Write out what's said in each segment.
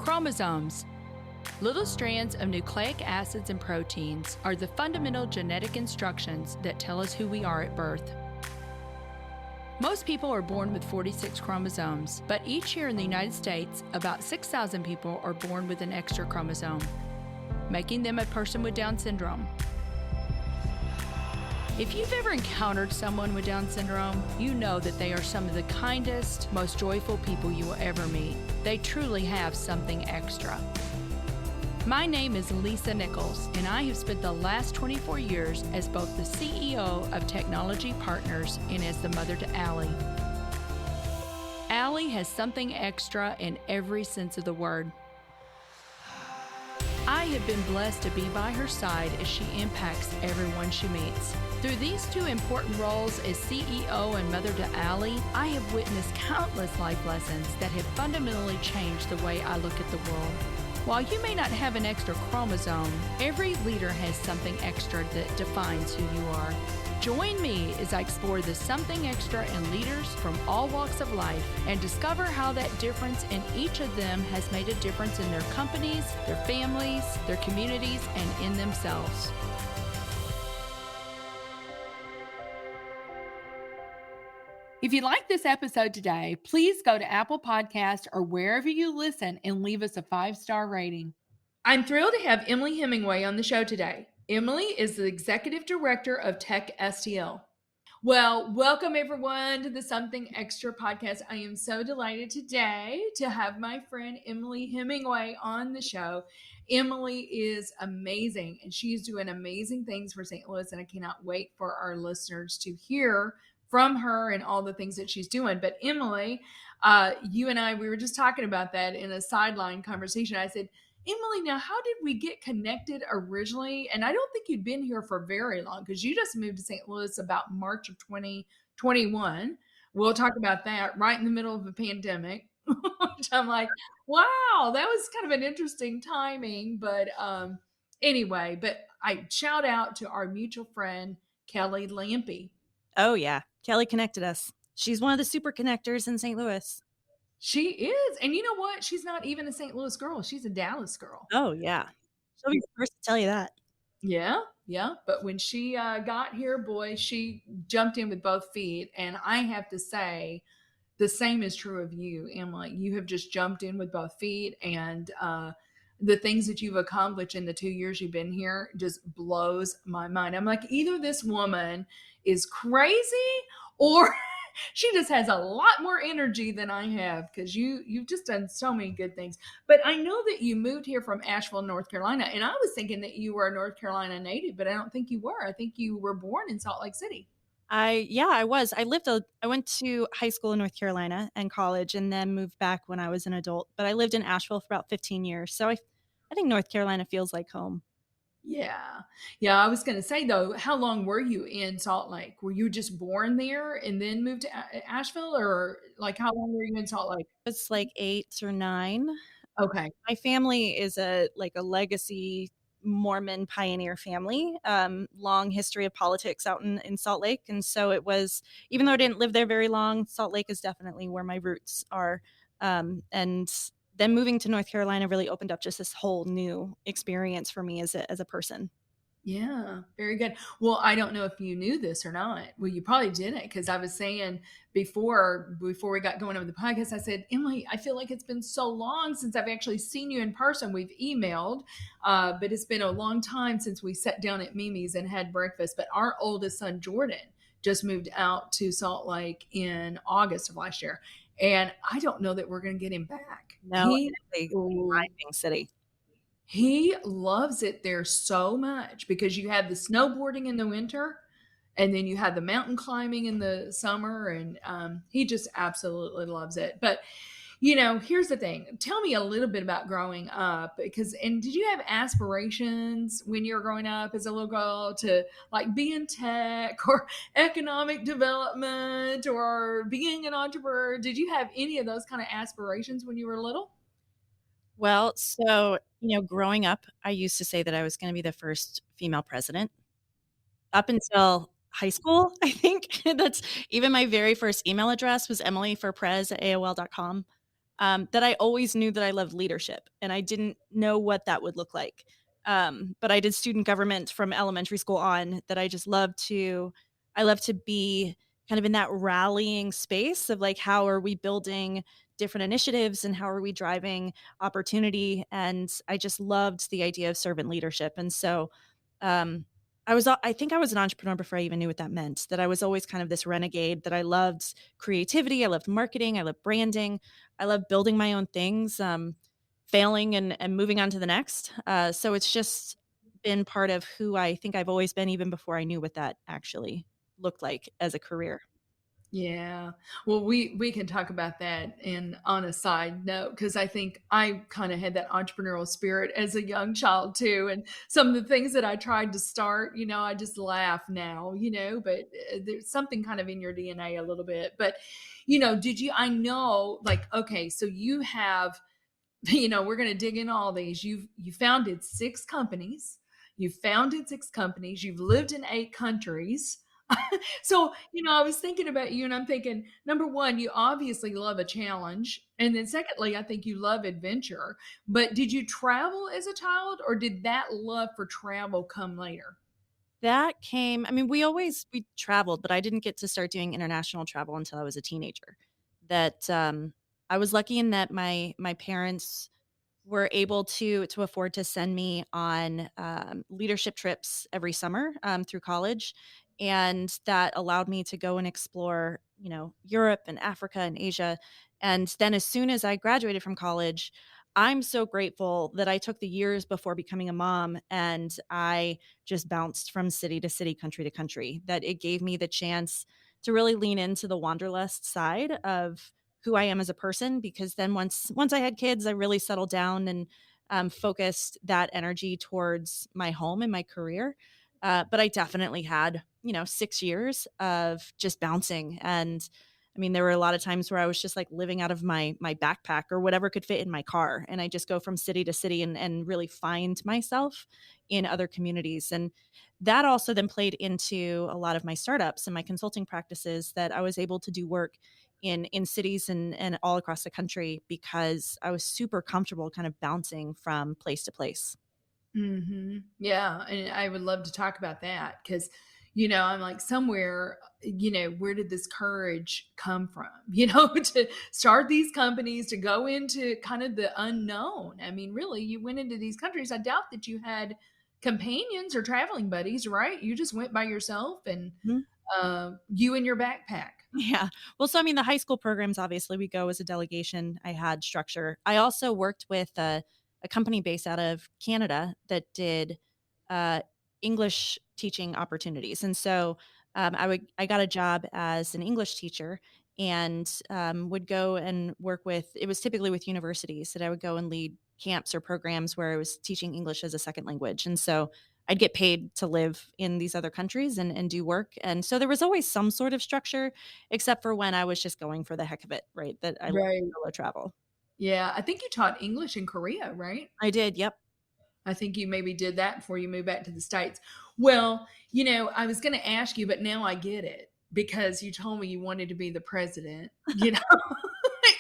Chromosomes. Little strands of nucleic acids and proteins are the fundamental genetic instructions that tell us who we are at birth. Most people are born with 46 chromosomes, but each year in the United States, about 6,000 people are born with an extra chromosome, making them a person with Down syndrome. If you've ever encountered someone with Down syndrome, you know that they are some of the kindest, most joyful people you will ever meet. They truly have something extra. My name is Lisa Nichols, and I have spent the last 24 years as both the CEO of Technology Partners and as the mother to Allie. Allie has something extra in every sense of the word. I have been blessed to be by her side as she impacts everyone she meets. Through these two important roles as CEO and mother to Allie, I have witnessed countless life lessons that have fundamentally changed the way I look at the world. While you may not have an extra chromosome, every leader has something extra that defines who you are. Join me as I explore the something extra in leaders from all walks of life and discover how that difference in each of them has made a difference in their companies, their families, their communities, and in themselves. If you like this episode today, please go to Apple Podcasts or wherever you listen and leave us a 5-star rating. I'm thrilled to have Emily Hemingway on the show today. Emily is the Executive Director of TechSTL. Well, welcome everyone to the Something Extra podcast. I am so delighted today to have my friend Emily Hemingway on the show. Emily is amazing, and she's doing amazing things for St. Louis, and I cannot wait for our listeners to hear from her and all the things that she's doing. But Emily, you and I, we were just talking about that in a sideline conversation. I said, Emily, now how did we get connected originally? And I don't think you'd been here for very long because you just moved to St. Louis about March of 2021. We'll talk about that right in the middle of a pandemic, which I'm like, wow, that was kind of an interesting timing. But anyway, but I shout out to our mutual friend, Kelly Lampy. Oh, yeah. Kelly connected us. She's one of the super connectors in St. Louis. She is. And you know what? She's not even a St. Louis girl. She's a Dallas girl. Oh, yeah. She'll be the first to tell you that. Yeah. But when she got here, boy, she jumped in with both feet. And I have to say, the same is true of you, Emily. You have just jumped in with both feet. And the things that you've accomplished in the 2 years you've been here just blows my mind. I'm like, either this woman is crazy or she just has a lot more energy than I have, because you've just done so many good things. But I know that you moved here from Asheville, North Carolina, and I was thinking that you were a North Carolina native, but I don't think you were. I think you were born in Salt Lake City. I was. I went to high school in North Carolina and college and then moved back when I was an adult. But I lived in Asheville for about 15 years. So I think North Carolina feels like home. Yeah. I was going to say, though, how long were you in Salt Lake? Were you just born there and then moved to Asheville, or like how long were you in Salt Lake? It's like 8 or 9. Okay. My family is a legacy Mormon pioneer family, long history of politics out in Salt Lake. And so it was, even though I didn't live there very long, Salt Lake is definitely where my roots are. And then moving to North Carolina really opened up just this whole new experience for me as a person. Yeah, very good. Well, I don't know if you knew this or not. Well, you probably didn't, because I was saying before we got going over the podcast, I said, Emily, I feel like it's been so long since I've actually seen you in person. We've emailed, but it's been a long time since we sat down at Mimi's and had breakfast. But our oldest son, Jordan, just moved out to Salt Lake in August of last year. And I don't know that we're going to get him back. No, it's a thriving city. He loves it there so much because you have the snowboarding in the winter and then you have the mountain climbing in the summer, and he just absolutely loves it. But, here's the thing. Tell me a little bit about growing up, and did you have aspirations when you were growing up as a little girl to like be in tech or economic development or being an entrepreneur? Did you have any of those kind of aspirations when you were little? Well, so, growing up, I used to say that I was going to be the first female president. Up until high school, I think that's even my very first email address was emilyforprez@aol.com. that I always knew that I loved leadership, and I didn't know what that would look like. But I did student government from elementary school on, that I love to be kind of in that rallying space of like, how are we building different initiatives and how are we driving opportunity? And I just loved the idea of servant leadership. And so, um, I think I was an entrepreneur before I even knew what that meant, that I was always kind of this renegade, that I loved creativity, I loved marketing, I loved branding, I love building my own things, failing and moving on to the next. So it's just been part of who I think I've always been, even before I knew what that actually looked like as a career. Yeah. Well, we can talk about that and on a side note, because I think I kind of had that entrepreneurial spirit as a young child too. And some of the things that I tried to start, I just laugh now, but there's something kind of in your DNA a little bit. But, did you, I know, like, okay, so you have, we're going to dig in all these. You founded six companies. You've lived in 8 countries. So, I was thinking about you and I'm thinking, number one, you obviously love a challenge. And then secondly, I think you love adventure. But did you travel as a child or did that love for travel come later? That came, I mean, we traveled, but I didn't get to start doing international travel until I was a teenager. That I was lucky in that my parents were able to afford to send me on, leadership trips every summer, through college, and that allowed me to go and explore, Europe and Africa and Asia, and then as soon as I graduated from college, I'm so grateful that I took the years before becoming a mom, and I just bounced from city to city, country to country, that it gave me the chance to really lean into the wanderlust side of who I am as a person, because then once I had kids, I really settled down and, focused that energy towards my home and my career. But I definitely had, 6 years of just bouncing, and I mean, there were a lot of times where I was just like living out of my backpack or whatever could fit in my car, and I just go from city to city and really find myself in other communities. And that also then played into a lot of my startups and my consulting practices, that I was able to do work in cities and all across the country, because I was super comfortable kind of bouncing from place to place. Yeah, and I would love to talk about that because, I'm like somewhere, where did this courage come from? To start these companies, to go into kind of the unknown. I mean, really, you went into these countries. I doubt that you had companions or traveling buddies, right? You just went by yourself and Mhm. you and your backpack. Yeah. Well, so I mean, the high school programs, obviously, we go as a delegation. I had structure. I also worked with a company based out of Canada that did uh, English teaching opportunities, and so I got a job as an English teacher, and would go and work with. It was typically with universities that I would go and lead camps or programs where I was teaching English as a second language, and so I'd get paid to live in these other countries and do work. And so there was always some sort of structure, except for when I was just going for the heck of it, right? That I love Right. solo travel. Yeah, I think you taught English in Korea, right? I did, yep. I think you maybe did that before you moved back to the States. Well, I was going to ask you, but now I get it because you told me you wanted to be the president,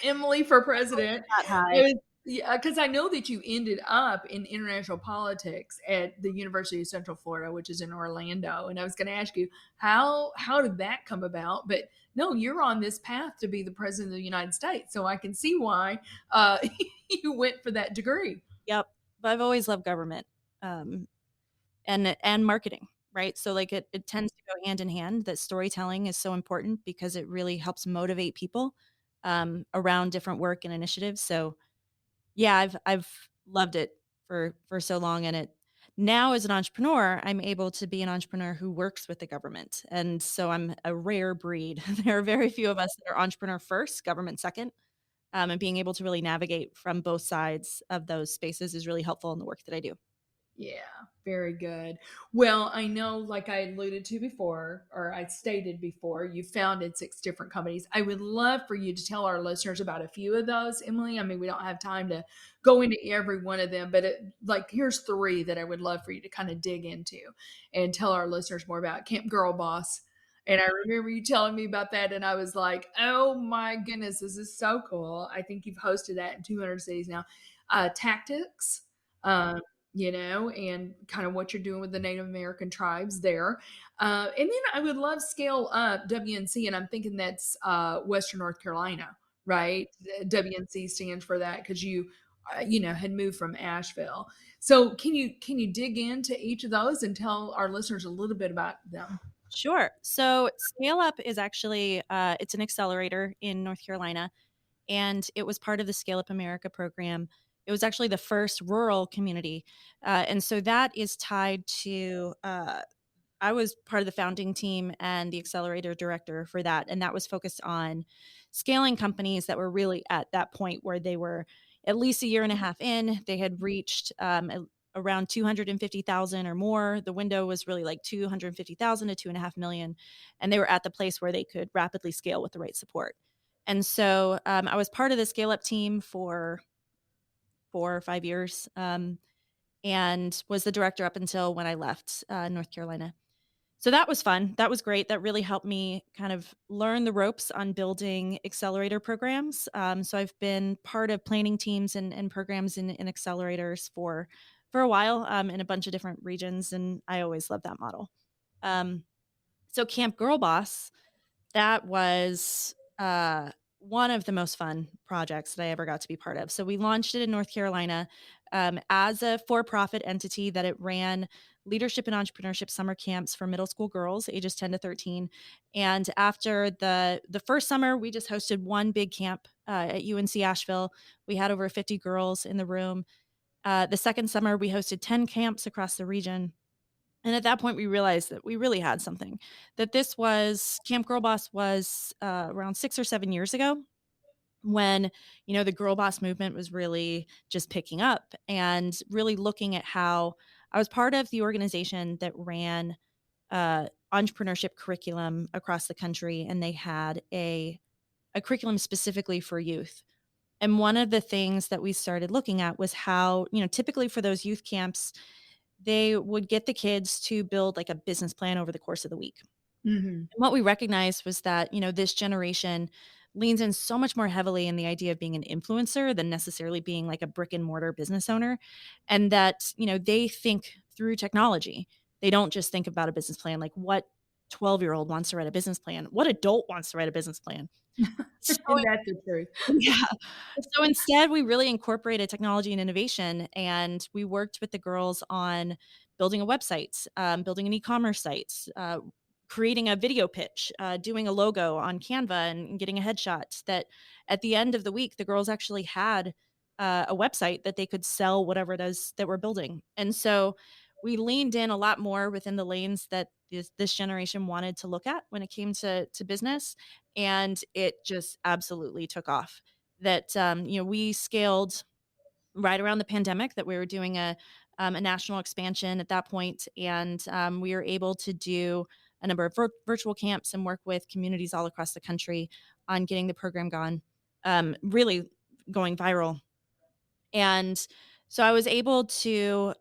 Emily for president. That high. It was, yeah, because I know that you ended up in international politics at the University of Central Florida, which is in Orlando. And I was going to ask you how did that come about? But no, you're on this path to be the president of the United States, so I can see why you went for that degree. Yep. But I've always loved government, um, and marketing, right? So like it tends to go hand in hand, that storytelling is so important because it really helps motivate people around different work and initiatives. So yeah, I've loved it for so long, and it now as an entrepreneur, I'm able to be an entrepreneur who works with the government, and so I'm a rare breed. There are very few of us that are entrepreneur first, government second, and being able to really navigate from both sides of those spaces is really helpful in the work that I do. Yeah, very good. Well, I know, like I alluded to before, or I stated before, you founded 6 different companies. I would love for you to tell our listeners about a few of those, Emily. I mean, we don't have time to go into every one of them, but like here's 3 that I would love for you to kind of dig into and tell our listeners more about. Camp Girl Boss And I remember you telling me about that, and I was like, "Oh my goodness, this is so cool." I think you've hosted that in 200 cities now. Tactics, um, and kind of what you're doing with the Native American tribes there. And then I would love scale up WNC, and I'm thinking that's Western North Carolina, right? WNC stands for that because you had moved from Asheville. So can you dig into each of those and tell our listeners a little bit about them? Sure. So Scale Up is actually it's an accelerator in North Carolina, and it was part of the Scale Up America program. It was actually the first rural community, and so that is tied to. I was part of the founding team and the accelerator director for that, and that was focused on scaling companies that were really at that point where they were at least a year and a half in. They had reached around 250,000 or more. The window was really like 250,000 to 2.5 million, and they were at the place where they could rapidly scale with the right support. And so I was part of the scale up team for 4 or 5 years, and was the director up until when I left North Carolina. So that was fun. That was great. That really helped me kind of learn the ropes on building accelerator programs. So I've been part of planning teams and programs in accelerators for a while, in a bunch of different regions, and I always love that model. Um, so Camp Girl Boss, that was one of the most fun projects that I ever got to be part of. So we launched it in North Carolina as a for-profit entity that it ran leadership and entrepreneurship summer camps for middle school girls ages 10 to 13. And after the first summer, we just hosted one big camp at UNC Asheville. We had over 50 girls in the room. The second summer, we hosted 10 camps across the region. And at that point, we realized that we really had something. That this was Camp Girl Boss was around 6 or 7 years ago when the girl boss movement was really just picking up and really looking at how I was part of the organization that ran entrepreneurship curriculum across the country, and they had a curriculum specifically for youth. And one of the things that we started looking at was how, typically for those youth camps, they would get the kids to build like a business plan over the course of the week. Mhm. And what we recognized was that, this generation leans in so much more heavily in the idea of being an influencer than necessarily being like a brick and mortar business owner. And that, they think through technology. They don't just think about a business plan. Like what 12-year-old wants to write a business plan? What adult wants to write a business plan? So That's the truth. yeah. So instead, we really incorporated technology and innovation, and we worked with the girls on building a website, building an e-commerce site, creating a video pitch, doing a logo on Canva, and getting a headshot. That at the end of the week, the girls actually had a website that they could sell whatever it is that we're building. And so we leaned in a lot more within the lanes that this generation wanted to look at when it came to business, and it just absolutely took off. That we scaled right around the pandemic, that we were doing a national expansion at that point, and we were able to do a number of virtual camps and work with communities all across the country on getting the program gone, really going viral. And so I was able to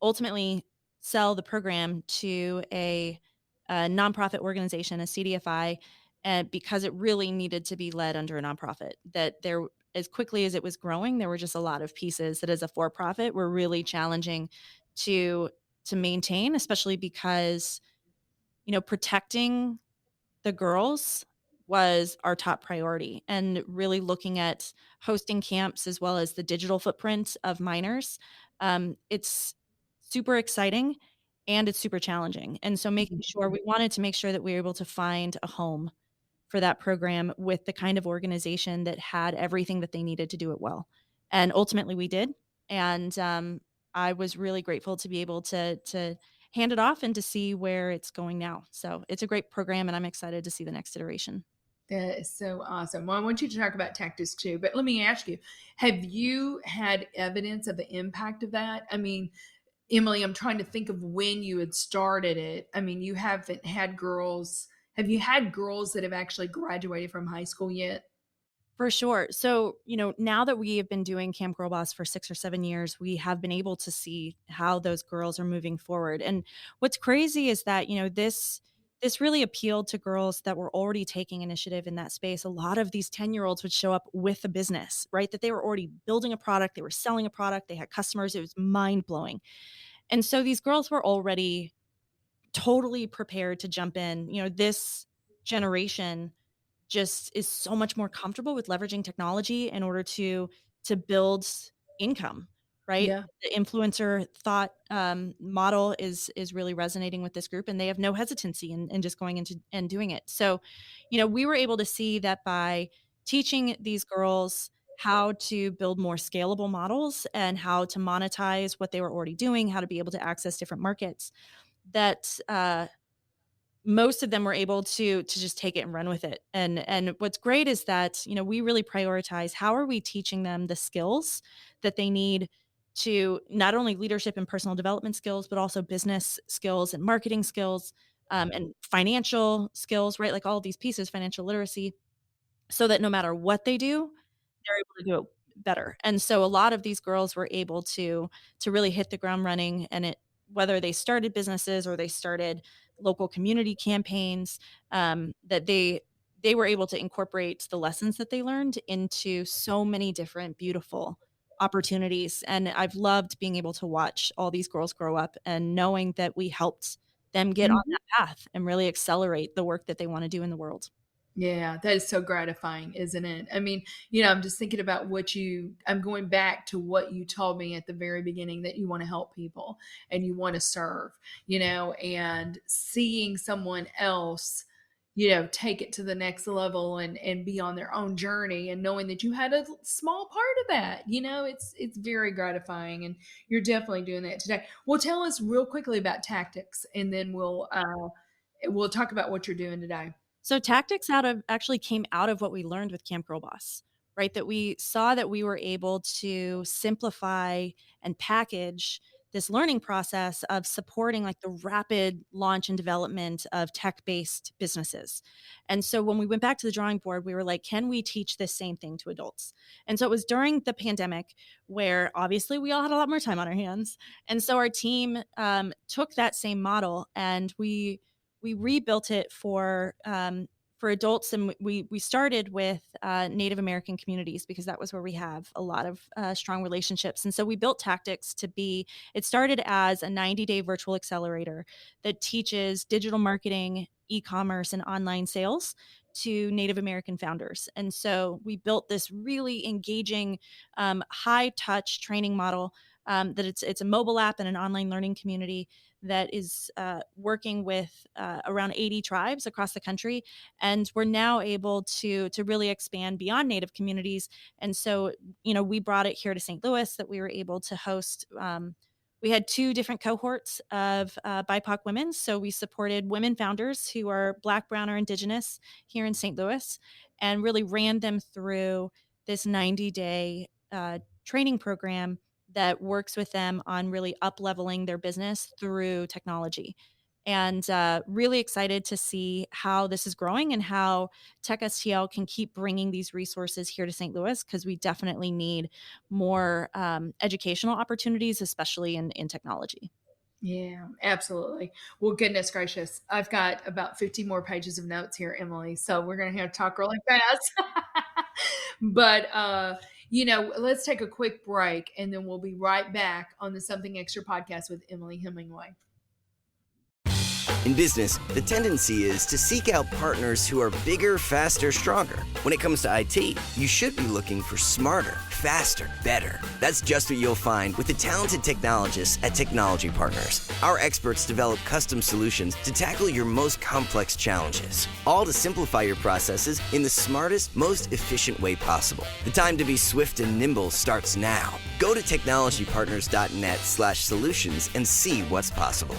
ultimately sell the program to a nonprofit organization, a CDFI, because it really needed to be led under a nonprofit. That there, as quickly as it was growing, there were just a lot of pieces that, as a for-profit, were really challenging to to maintain, especially because protecting the girls was our top priority, and really looking at hosting camps as well as the digital footprint of minors. It's super exciting and it's super challenging. And so making sure we wanted to make sure that we were able to find a home for that program with the kind of organization that had everything that they needed to do it well. And ultimately we did. And I was really grateful to be able to hand it off and to see where it's going now. So it's a great program, and I'm excited to see the next iteration. That is so awesome. Well, I want you to talk about tactics too, but let me ask you, have you had evidence of the impact of that? I mean, Emily, I'm trying to think of when you had started it. I mean, you haven't had girls. Have you had girls that have actually graduated from high school yet? For sure. So, now that we have been doing Camp Girl Boss for 6 or 7 years, we have been able to see how those girls are moving forward. And what's crazy is that, this this really appealed to girls that were already taking initiative in that space. A lot of these 10-year-olds would show up with a business, right? That they were already building a product, they were selling a product, they had customers. It was mind blowing. And so these girls were already totally prepared to jump in. This generation just is so much more comfortable with leveraging technology in order to build income, right? Yeah. The influencer thought model is really resonating with this group, and they have no hesitancy in just going into and doing it. So, we were able to see that by teaching these girls how to build more scalable models and how to monetize what they were already doing, how to be able to access different markets, that most of them were able to just take it and run with it. And what's great is that, we really prioritize how are we teaching them the skills that they need to not only leadership and personal development skills, but also business skills and marketing skills, and financial skills, right? Like all of these pieces, financial literacy, so that no matter what they do, they're able to do it better. And so a lot of these girls were able to really hit the ground running, and it whether they started businesses or they started local community campaigns, that they were able to incorporate the lessons that they learned into so many different beautiful opportunities. And I've loved being able to watch all these girls grow up and knowing that we helped them get on Mhm. that path and really accelerate the work that they want to do in the world. Yeah, that is so gratifying, isn't it? I mean, I'm just thinking about I'm going back to what you told me at the very beginning, that you want to help people and you want to serve, and seeing someone else, take it to the next level and be on their own journey, and knowing that you had a small part of that, it's very gratifying, and you're definitely doing that today. Well, tell us real quickly about tactics, and then we'll talk about what you're doing today. So tactics out of actually came out of what we learned with Camp Girl Boss, right? That we saw that we were able to simplify and package this learning process of supporting like the rapid launch and development of tech-based businesses. And so when we went back to the drawing board, we were like, can we teach this same thing to adults? And so it was during the pandemic where obviously we all had a lot more time on our hands. And so our team took that same model, and we rebuilt it for adults, and we started with Native American communities because that was where we have a lot of strong relationships. And so we built tactics to be. It started as a 90-day virtual accelerator that teaches digital marketing, e-commerce, and online sales to Native American founders. And so we built this really engaging, high touch training model. That it's a mobile app and an online learning community that is working with around 80 tribes across the country, and we're now able to really expand beyond Native communities. And so, we brought it here to St. Louis, that we were able to host. We had two different cohorts of BIPOC women. So we supported women founders who are Black, Brown, or Indigenous here in St. Louis, and really ran them through this 90-day training program that works with them on really up leveling their business through technology. And really excited to see how this is growing and how TechSTL can keep bringing these resources here to St. Louis, because we definitely need more educational opportunities, especially in technology. Yeah, absolutely. Well, goodness gracious. I've got about 50 more pages of notes here, Emily. So we're going to have to talk really fast. But, let's take a quick break, and then we'll be right back on the Something Extra podcast with Emily Hemingway. In business, the tendency is to seek out partners who are bigger, faster, stronger. When it comes to IT, you should be looking for smarter, faster, better. That's just what you'll find with the talented technologists at Technology Partners. Our experts develop custom solutions to tackle your most complex challenges, all to simplify your processes in the smartest, most efficient way possible. The time to be swift and nimble starts now. Go to technologypartners.net/solutions and see what's possible.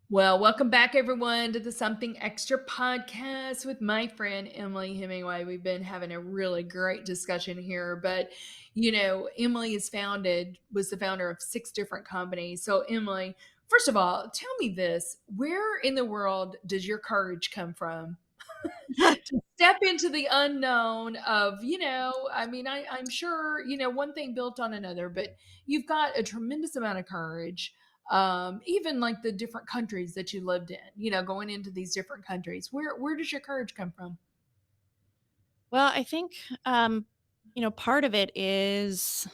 Well, welcome back, everyone, to the Something Extra podcast with my friend Emily Hemingway. We've been having a really great discussion here, but Emily was the founder of 6 different companies. So, Emily, first of all, tell me this: where in the world does your courage come from to step into the unknown of, I mean, I'm sure, one thing built on another, but you've got a tremendous amount of courage. even like the different countries that you lived in, going into these different countries. Where does your courage come from? Well, I think, part of it is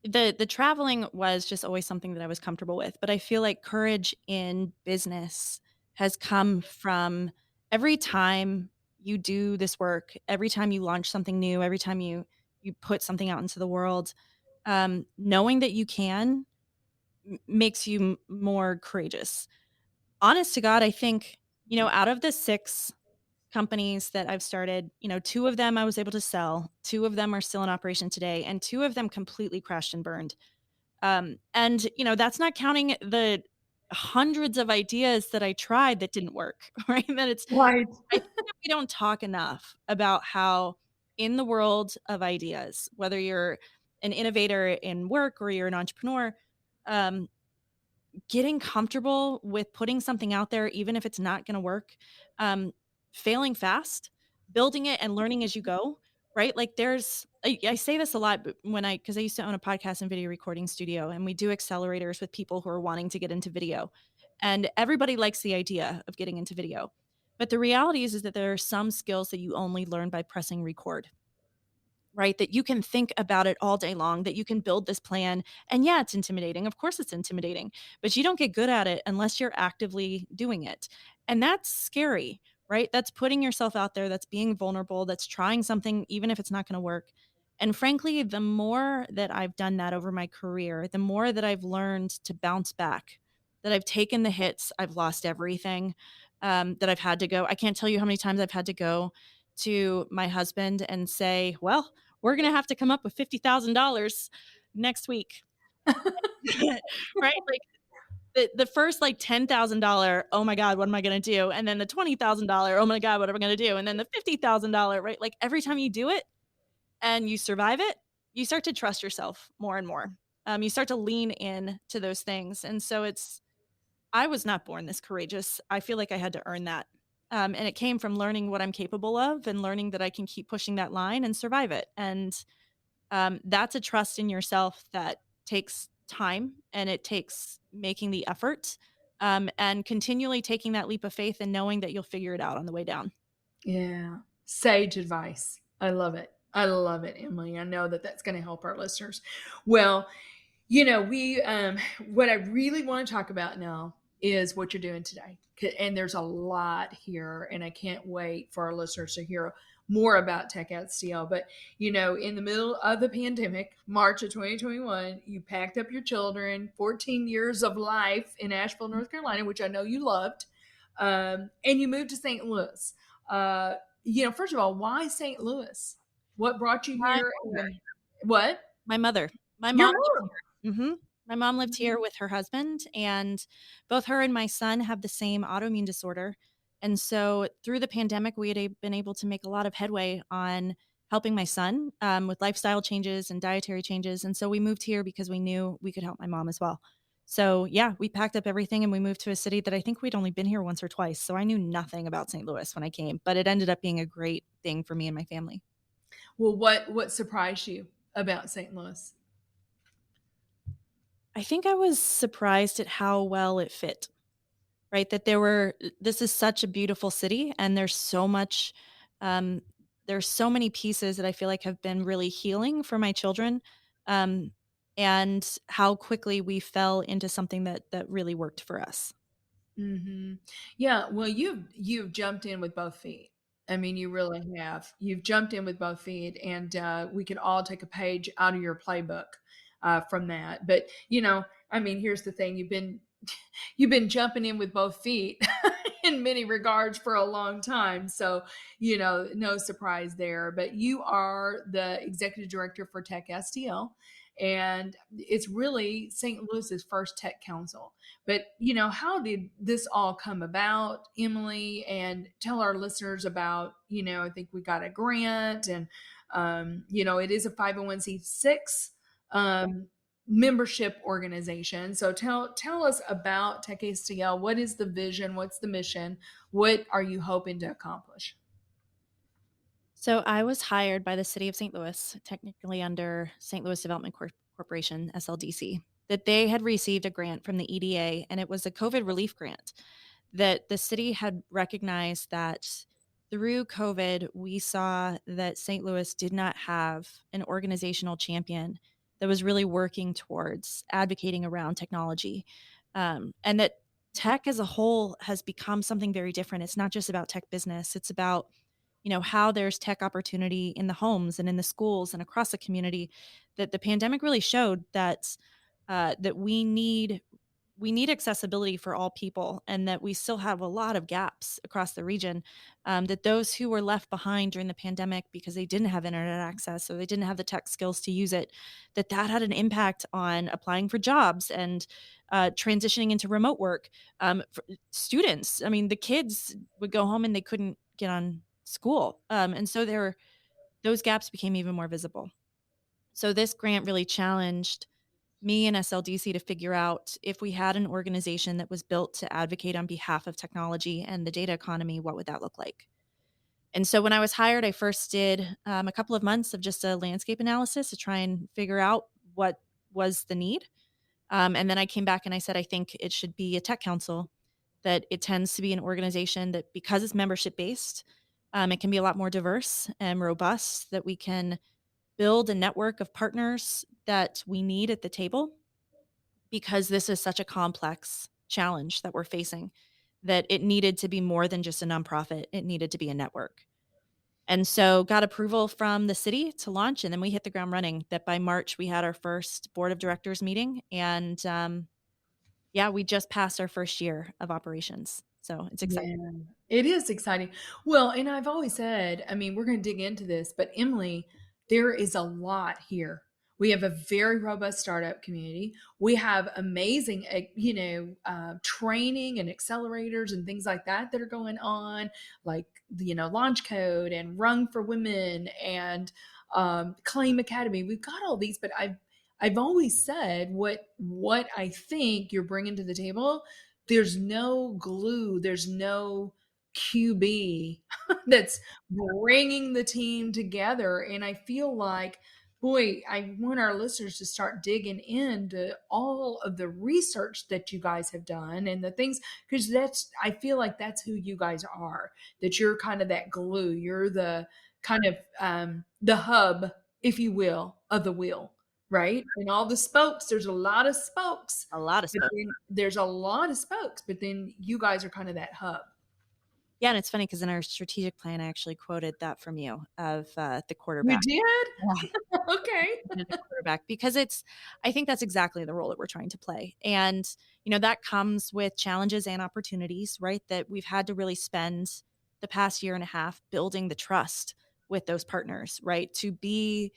the traveling was just always something that I was comfortable with, but I feel like courage in business has come from every time you do this work, every time you launch something new, every time you put something out into the world, knowing that you can makes you more courageous. Honest to God, I think, out of the 6 companies that I've started, 2 of them I was able to sell, 2 of them are still in operation today, and 2 of them completely crashed and burned. And, that's not counting the hundreds of ideas that I tried that didn't work, right? That it's Right. I think that we don't talk enough about how in the world of ideas, whether you're an innovator in work or you're an entrepreneur, um, getting comfortable with putting something out there, even if it's not going to work, um, failing fast, building it and learning as you go, right? Like I say this a lot but because I used to own a podcast and video recording studio, and we do accelerators with people who are wanting to get into video. And everybody likes the idea of getting into video. But the reality is that there are some skills that you only learn by pressing record, right? That you can think about it all day long, that you can build this plan. And yeah, it's intimidating. Of course, it's intimidating, but you don't get good at it unless you're actively doing it. And that's scary, right? That's putting yourself out there, that's being vulnerable, that's trying something, even if it's not going to work. And frankly, the more that I've done that over my career, the more that I've learned to bounce back, that I've taken the hits, I've lost everything, that I've had to go. I can't tell you how many times I've had to go to my husband and say, well, we're going to have to come up with $50,000 next week. Right? Like the first like $10,000, oh my God, what am I going to do? And then the $20,000, oh my God, what am I going to do? And then the $50,000, right? Like every time you do it and you survive it, you start to trust yourself more and more. You start to lean in to those things. And so I was not born this courageous. I feel like I had to earn that. And it came from learning what I'm capable of and learning that I can keep pushing that line and survive it. And that's a trust in yourself that takes time, and it takes making the effort, and continually taking that leap of faith and knowing that you'll figure it out on the way down. Yeah. Sage advice. I love it. I love it, Emily. I know that that's going to help our listeners. Well, we what I really want to talk about now is what you're doing today. And there's a lot here, and I can't wait for our listeners to hear more about TechSTL. But in the middle of the pandemic, March of 2021, you packed up your children, 14 years of life in Asheville, North Carolina, which I know you loved, and you moved to St. Louis. First of all, why St. Louis? What brought you My here? And what? my mother, my Your mom mom. My mom lived here with her husband, and both her and my son have the same autoimmune disorder. And so through the pandemic, we had been able to make a lot of headway on helping my son with lifestyle changes and dietary changes. And so we moved here because we knew we could help my mom as well. So yeah, we packed up everything and we moved to a city that I think we'd only been here once or twice. So I knew nothing about St. Louis when I came, but it ended up being a great thing for me and my family. Well, what surprised you about St. Louis? I think I was surprised at how well it fit, right? This is such a beautiful city, and um, there's so many pieces that I feel like have been really healing for my children. Um, and how quickly we fell into something that really worked for us. Mm-hmm. Yeah. Well, you've jumped in with both feet. I mean, you really have. You've jumped in with both feet, and we could all take a page out of your playbook from that. But I mean, here's the thing: you've been jumping in with both feet in many regards for a long time. So, no surprise there. But you are the executive director for TechSTL, and it's really St. Louis's first tech council. But, how did this all come about, Emily? And tell our listeners about, I think we got a grant, and, it is a 501c6 membership organization. So tell us about TechSTL. What is the vision? What's the mission? What are you hoping to accomplish? So I was hired by the city of St. Louis, technically under St. Louis Development Corporation, SLDC. that they had received a grant from the EDA, and it was a COVID relief grant that the city had recognized that through COVID, we saw that St. Louis did not have an organizational champion that was really working towards advocating around technology. And that tech as a whole has become something very different. It's not just about tech business, it's about how there's tech opportunity in the homes and in the schools and across the community. That the pandemic really showed that that we need accessibility for all people, and that we still have a lot of gaps across the region. That those who were left behind during the pandemic because they didn't have internet access or they didn't have the tech skills to use it, that had an impact on applying for jobs and transitioning into remote work. For students, I mean, the kids would go home and they couldn't get on school, and so those gaps became even more visible. So this grant really challenged me and SLDC to figure out, if we had an organization that was built to advocate on behalf of technology and the data economy, what would that look like? And so when I was hired, I first did a couple of months of just a landscape analysis to try and figure out what was the need. And then I came back and I said, I think it should be a tech council, that it tends to be an organization that, because it's membership based, it can be a lot more diverse and robust, that we can build a network of partners that we need at the table, because this is such a complex challenge that we're facing, that it needed to be more than just a nonprofit. It needed to be a network. And so got approval from the city to launch, and then we hit the ground running. That by March, we had our first board of directors meeting. And yeah, we just passed our first year of operations. So it's exciting. Yeah, it is exciting. Well, and I've always said, I mean, we're going to dig into this, but Emily, there is a lot here. We have a very robust startup community. We have amazing, training and accelerators and things like that are going on, like Launch Code and Rung for Women and Claim Academy. We've got all these, but I've always said what I think you're bringing to the table. There's no glue, there's no QB that's bringing the team together. And I feel like, boy, I want our listeners to start digging into all of the research that you guys have done and the things, because I feel like that's who you guys are, that you're kind of that glue. You're the kind of the hub, if you will, of the wheel, right? And all the spokes, there's a lot of spokes, A lot of but stuff. then there's a lot of spokes, but then you guys are kind of that hub. Yeah, and it's funny because in our strategic plan, I actually quoted that from you of the You quarterback. did? Yeah. Okay. The quarterback, because I think that's exactly the role that we're trying to play. And that comes with challenges and opportunities, right? That we've had to really spend the past year and a half building the trust with those partners, right? To be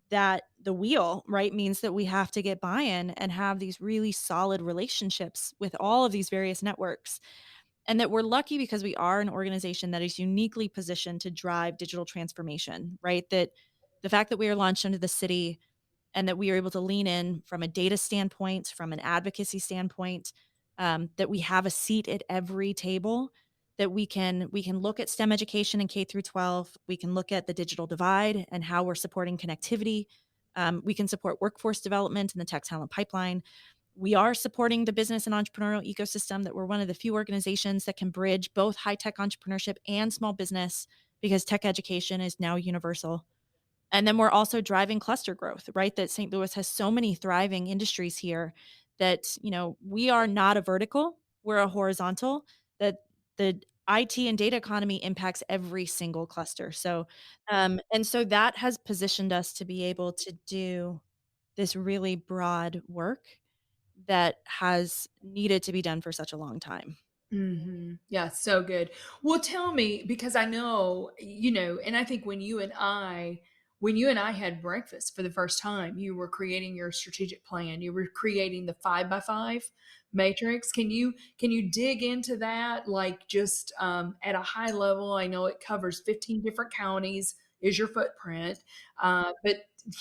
that the wheel, right, means that we have to get buy-in and have these really solid relationships with all of these various networks. And that we're lucky because we are an organization that is uniquely positioned to drive digital transformation, right? That the fact that we are launched under the city, and that we are able to lean in from a data standpoint, from an advocacy standpoint, that we have a seat at every table, that we can look at STEM education in K through 12. We can look at the digital divide and how we're supporting connectivity. We can support workforce development in the tech talent pipeline. We are supporting the business and entrepreneurial ecosystem, that we're one of the few organizations that can bridge both high-tech entrepreneurship and small business, because tech education is now universal. And then we're also driving cluster growth, right? That St. Louis has so many thriving industries here that, we are not a vertical, we're a horizontal, that the IT and data economy impacts every single cluster. So, and so that has positioned us to be able to do this really broad work that has needed to be done for such a long time. Yeah, so good. Well, tell me, because I know, and I think when you and I had breakfast for the first time, you were creating your strategic plan. You were creating the 5x5 matrix. Can you dig into that, like, just at a high level? I know it covers 15 different counties is your footprint, but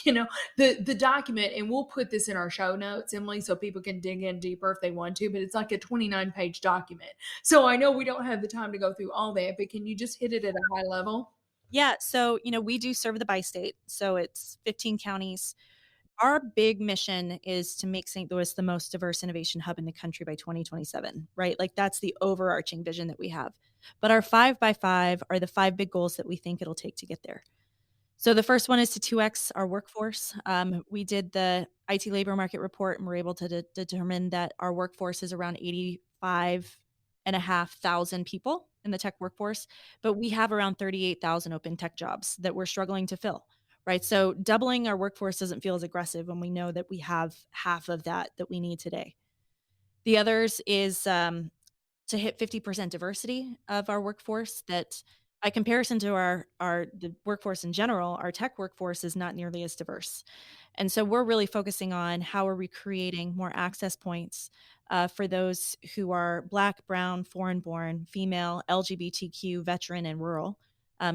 the document, and we'll put this in our show notes, Emily, so people can dig in deeper if they want to, but it's like a 29-page document. So I know we don't have the time to go through all that, but can you just hit it at a high level? Yeah. So, we do serve the bi state. So it's 15 counties. Our big mission is to make St. Louis the most diverse innovation hub in the country by 2027, right? Like that's the overarching vision that we have. But our 5x5 are the 5 big goals that we think it'll take to get there. So the first one is to 2x our workforce. We did the IT labor market report and we're able to determine that our workforce is around 85,500 people in the tech workforce, but we have around 38,000 open tech jobs that we're struggling to fill, right? So doubling our workforce doesn't feel as aggressive when we know that we have half of that we need today. The others is to hit 50% diversity of our workforce. That by comparison to the workforce in general, our tech workforce is not nearly as diverse. And so we're really focusing on how are we creating more access points for those who are Black, brown, foreign born, female, LGBTQ, veteran, and rural.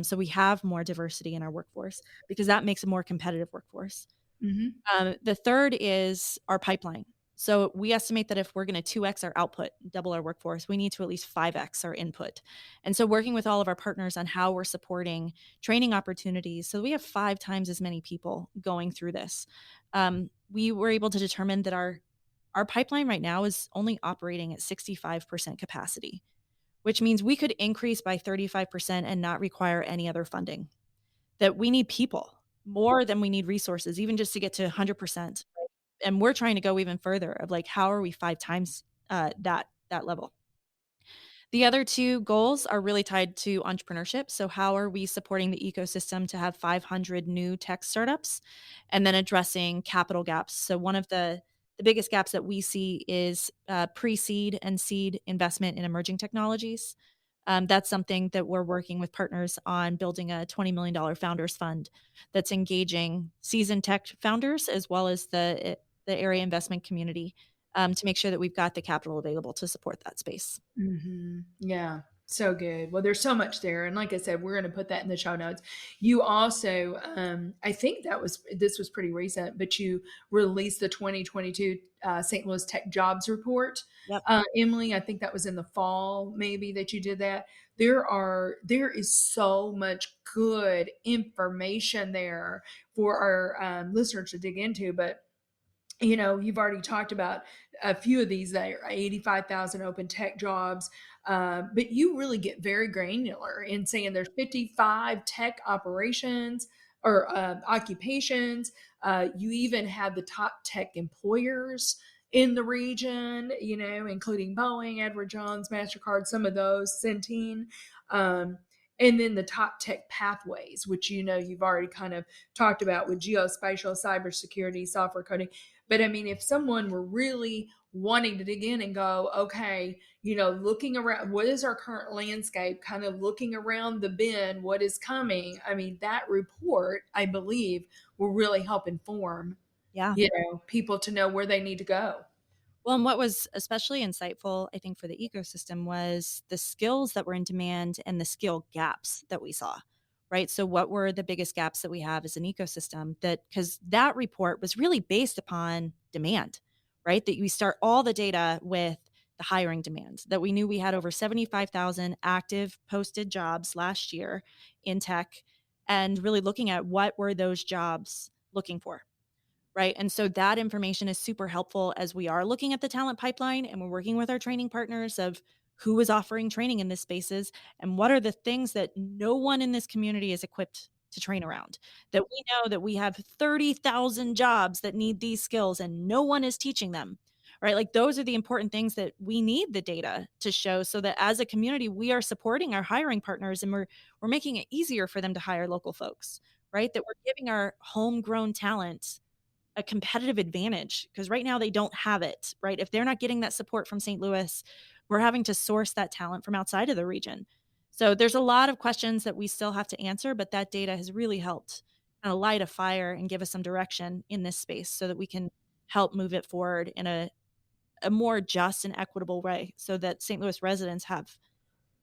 So we have more diversity in our workforce because that makes a more competitive workforce. The third is our pipeline. So we estimate that if we're going to 2x our output, double our workforce, we need to at least 5x our input. And so working with all of our partners on how we're supporting training opportunities so we have 5 times as many people going through this. We were able to determine that our pipeline right now is only operating at 65% capacity, which means we could increase by 35% and not require any other funding. That we need people more than we need resources, even just to get to 100%. And we're trying to go even further of like, how are we 5 times that level? The other 2 goals are really tied to entrepreneurship. So how are we supporting the ecosystem to have 500 new tech startups and then addressing capital gaps? So one of the biggest gaps that we see is pre-seed and seed investment in emerging technologies. That's something that we're working with partners on building a $20 million founders fund that's engaging seasoned tech founders as well as the area investment community to make sure that we've got the capital available to support that space. Yeah, so good. Well, there's so much there, and like I said, we're going to put that in the show notes. You also, I think this was pretty recent, but you released the 2022 St. Louis Tech Jobs Report. Yep. Emily, I think that was in the fall, maybe that you did that. There is so much good information there for our listeners to dig into, but you've already talked about a few of these that are 85,000 open tech jobs, but you really get very granular in saying there's 55 tech operations or occupations. You even have the top tech employers in the region, including Boeing, Edward Jones, MasterCard, some of those, Centene. And then the top tech pathways, which you've already kind of talked about with geospatial, cybersecurity, software coding. But I mean, if someone were really wanting to dig in and go, okay, looking around, what is our current landscape, kind of looking around the bend, what is coming? I mean, that report, I believe, will really help inform, people to know where they need to go. Well, and what was especially insightful, I think, for the ecosystem was the skills that were in demand and the skill gaps that we saw, right? So what were the biggest gaps that we have as an ecosystem? Because that report was really based upon demand, right? That we start all the data with the hiring demand, that we knew we had over 75,000 active posted jobs last year in tech, and really looking at what were those jobs looking for, right? And so that information is super helpful as we are looking at the talent pipeline and we're working with our training partners of who is offering training in this spaces and what are the things that no one in this community is equipped to train around. That we know that we have 30,000 jobs that need these skills and no one is teaching them, right? Like those are the important things that we need the data to show so that as a community, we are supporting our hiring partners and we're making it easier for them to hire local folks, right? That we're giving our homegrown talent a competitive advantage because right now they don't have it, right? If they're not getting that support from St. Louis, we're having to source that talent from outside of the region. So there's a lot of questions that we still have to answer, but that data has really helped kind of light a fire and give us some direction in this space so that we can help move it forward in a more just and equitable way so that St. Louis residents have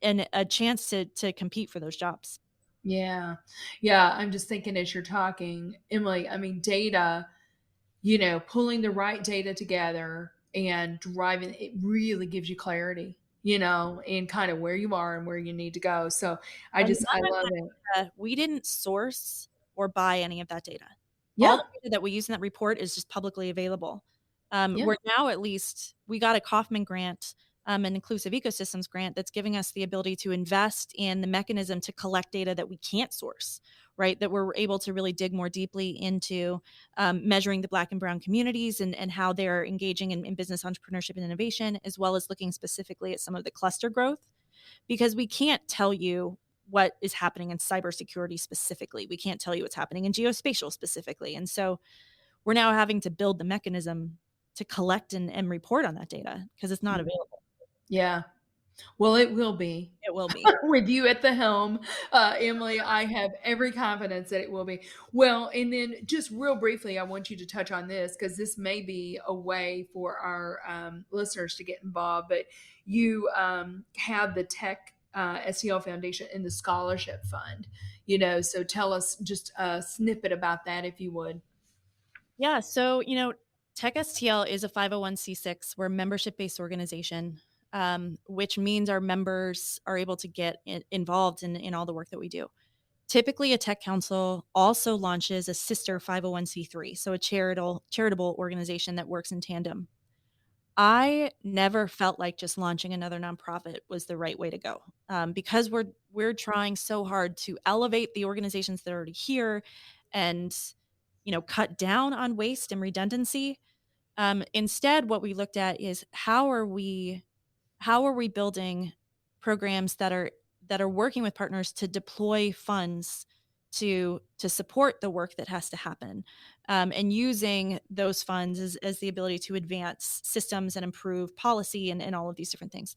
a chance to compete for those jobs. Yeah. I'm just thinking as you're talking, Emily, I mean, data, pulling the right data together and driving it really gives you clarity, in kind of where you are and where you need to go. So I love it. We didn't source or buy any of that data. All Yeah. the data that we use in that report is just publicly available. Yeah. We're now at least we got a Kauffman grant, an inclusive ecosystems grant that's giving us the ability to invest in the mechanism to collect data that we can't source, right? That we're able to really dig more deeply into measuring the Black and Brown communities and how they're engaging in business entrepreneurship and innovation, as well as looking specifically at some of the cluster growth, because we can't tell you what is happening in cybersecurity specifically. We can't tell you what's happening in geospatial specifically. And so we're now having to build the mechanism to collect and report on that data because it's not available. Yeah. Well, it will be. It will be. With you at the helm, Emily, I have every confidence that it will be. Well, and then just real briefly, I want you to touch on this because this may be a way for our listeners to get involved. But you have the Tech STL Foundation and the Scholarship Fund, so tell us just a snippet about that, if you would. Yeah. So, TechSTL is a 501c6. We're a membership based organization, which means our members are able to get involved in all the work that we do. Typically, a tech council also launches a sister 501c3, so a charitable organization that works in tandem. I never felt like just launching another nonprofit was the right way to go, because we're trying so hard to elevate the organizations that are already here, and cut down on waste and redundancy. Instead, what we looked at is how are we building programs that are working with partners to deploy funds to support the work that has to happen, and using those funds as the ability to advance systems and improve policy and all of these different things.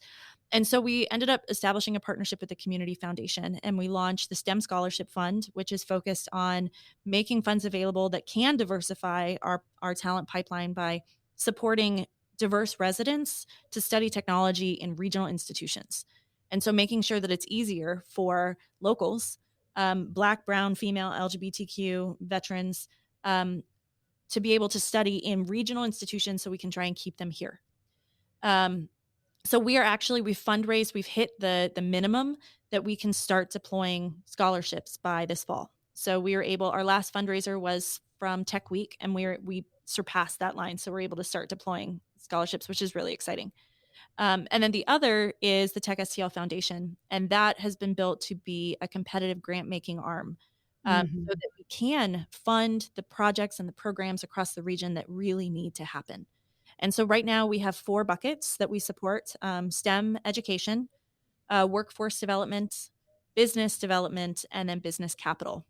And so we ended up establishing a partnership with the Community Foundation, and we launched the STEM Scholarship Fund, which is focused on making funds available that can diversify our talent pipeline by supporting diverse residents to study technology in regional institutions. And so making sure that it's easier for locals, Black, Brown, female, LGBTQ, veterans, to be able to study in regional institutions so we can try and keep them here. So we've fundraised, we've hit the minimum that we can start deploying scholarships by this fall. So our last fundraiser was from Tech Week, and we surpassed that line. So we're able to start deploying scholarships, which is really exciting. And then the other is the TechSTL Foundation, and that has been built to be a competitive grant making arm, so that we can fund the projects and the programs across the region that really need to happen. And so right now we have 4 buckets that we support: STEM education, workforce development, business development, and then business capital.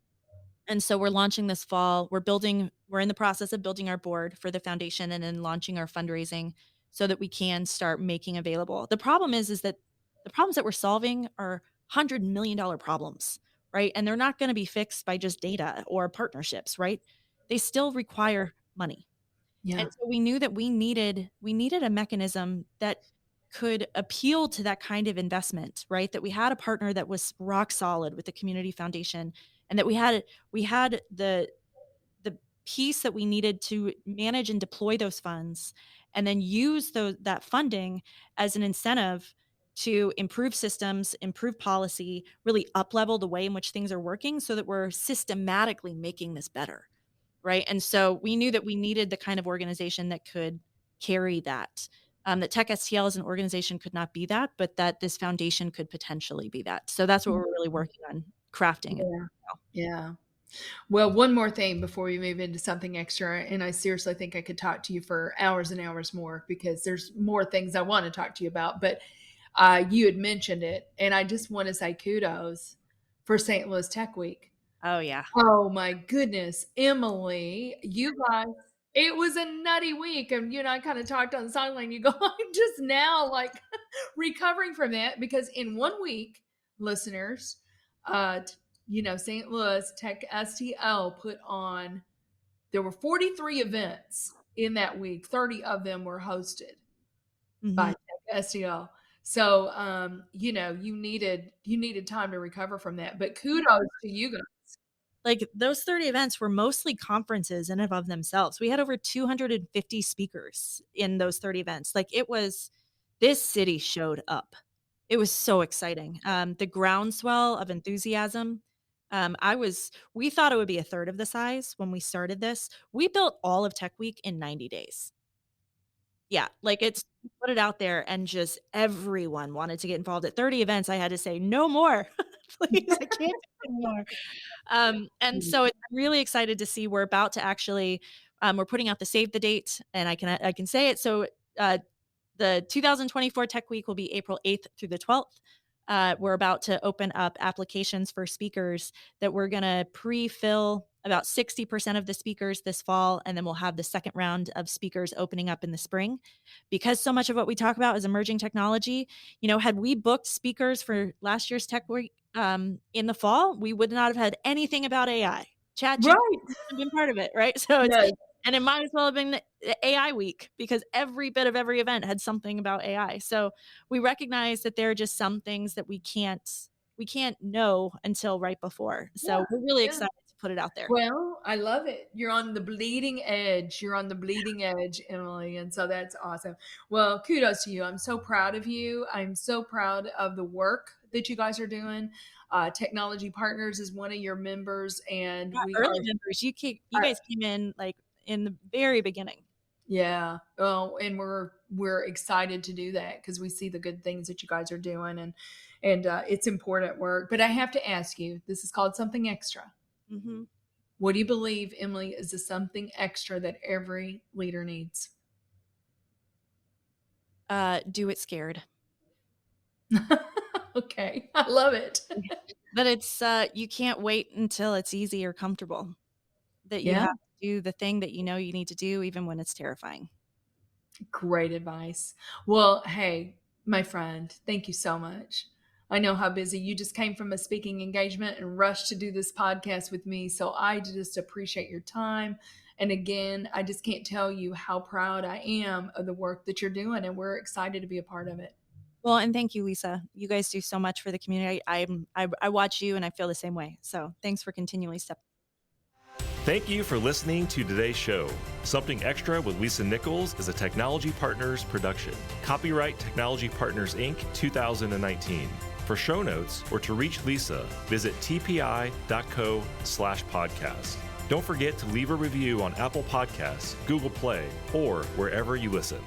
And so we're launching this fall. We're in the process of building our board for the foundation and then launching our fundraising so that we can start making available. The problem is that the problems that we're solving are $100 million problems, right? And they're not going to be fixed by just data or partnerships, right? They still require money. Yeah. And so we knew that we needed a mechanism that could appeal to that kind of investment, right? That we had a partner that was rock solid with the Community Foundation, and that we had the piece that we needed to manage and deploy those funds, and then use that funding as an incentive to improve systems, improve policy, really up-level the way in which things are working so that we're systematically making this better, right? And so we knew that we needed the kind of organization that could carry that. That TechSTL as an organization could not be that, but that this foundation could potentially be that. So that's what we're really working on crafting. Yeah. Yeah. Well, one more thing before we move into something extra, and I seriously think I could talk to you for hours and hours more because there's more things I want to talk to you about. But you had mentioned it, and I just want to say kudos for St. Louis Tech Week. Oh yeah. Oh my goodness, Emily, you guys, it was a nutty week. And I kind of talked on the sideline. You go, I'm just now like recovering from that because in 1 week, listeners, St. Louis Tech STL put on, there were 43 events in that week. 30 of them were hosted by Mhm. Tech STL. So, you needed time to recover from that, but kudos to you guys. Like those 30 events were mostly conferences in and of themselves. We had over 250 speakers in those 30 events. Like this city showed up. It was so exciting. The groundswell of enthusiasm We thought it would be a third of the size when we started this. We built all of Tech Week in 90 days. Yeah, like we put it out there and just everyone wanted to get involved. At 30 events, I had to say, no more, please, I can't do anymore. And so I'm really excited to see we're about to actually, we're putting out the save the date, and I can say it. So the 2024 Tech Week will be April 8th through the 12th. We're about to open up applications for speakers that we're going to pre-fill about 60% of the speakers this fall, and then we'll have the second round of speakers opening up in the spring. Because so much of what we talk about is emerging technology, had we booked speakers for last year's Tech Week in the fall, we would not have had anything about AI. ChatGPT Right. have been part of it, right? So Yes. and it might as well have been AI week, because every bit of every event had something about AI. So we recognize that there are just some things that we can't know until right before. So we're really excited to put it out there. Well, I love it. You're on the bleeding edge. You're on the bleeding edge, Emily. And so that's awesome. Well, kudos to you. I'm so proud of you. I'm so proud of the work that you guys are doing. Technology Partners is one of your members, and we Early are members, you guys came in like in the very beginning. Yeah. Oh, and we're excited to do that because we see the good things that you guys are doing, and it's important work. But I have to ask you, this is called something extra. Mm-hmm. What do you believe, Emily, is the something extra that every leader needs? Do it scared. Okay, I love it. But it's you can't wait until it's easy or comfortable. That you Yeah. have to do the thing that you know you need to do, even when it's terrifying. Great advice. Well, hey, my friend, thank you so much. I know how busy you just came from a speaking engagement and rushed to do this podcast with me. So I just appreciate your time. And again, I just can't tell you how proud I am of the work that you're doing, and we're excited to be a part of it. Well, and thank you, Lisa. You guys do so much for the community. I watch you and I feel the same way. So thanks for continually stepping. Thank you for listening to today's show. Something Extra with Lisa Nichols is a Technology Partners production. Copyright Technology Partners, Inc. 2019. For show notes or to reach Lisa, visit tpi.co/podcast. Don't forget to leave a review on Apple Podcasts, Google Play, or wherever you listen.